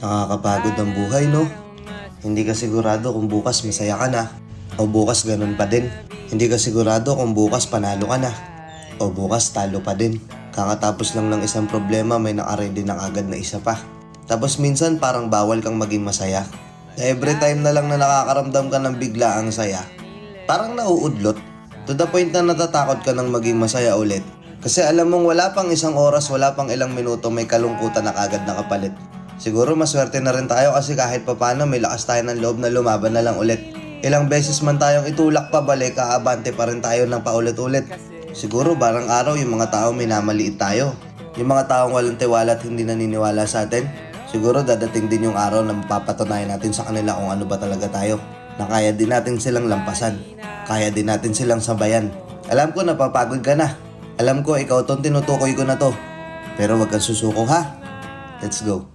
Nakakapagod ang buhay, no? Hindi ka sigurado kung bukas masaya ka na o bukas ganun pa din. Hindi ka sigurado kung bukas panalo ka na o bukas talo pa din. Kakatapos lang ng isang problema, may naka-ready na agad na isa pa. Tapos minsan parang bawal kang maging masaya. Every time na lang na nakakaramdam ka ng biglaang saya, parang nauudlot. To the point na natatakot ka ng maging masaya ulit. Kasi alam mong wala pang isang oras, wala pang ilang minuto, may kalungkutan na kagad nakapalit. Siguro maswerte na rin tayo kasi kahit papano may lakas tayo ng loob na lumaban na lang ulit. Ilang beses man tayong itulak pabalik, kaabante pa rin tayo ng paulit-ulit. Siguro barang araw yung mga tao minamaliit tayo. Yung mga taong walang tiwala at hindi naniniwala sa atin. Siguro dadating din yung araw na mapapatunayan natin sa kanila kung ano ba talaga tayo. Na kaya din natin silang lampasan. Kaya din natin silang sabayan. Alam ko napapagod ka na. Alam ko ikaw tong tinutukoy ko na to. Pero wag kang susuko ha. Let's go.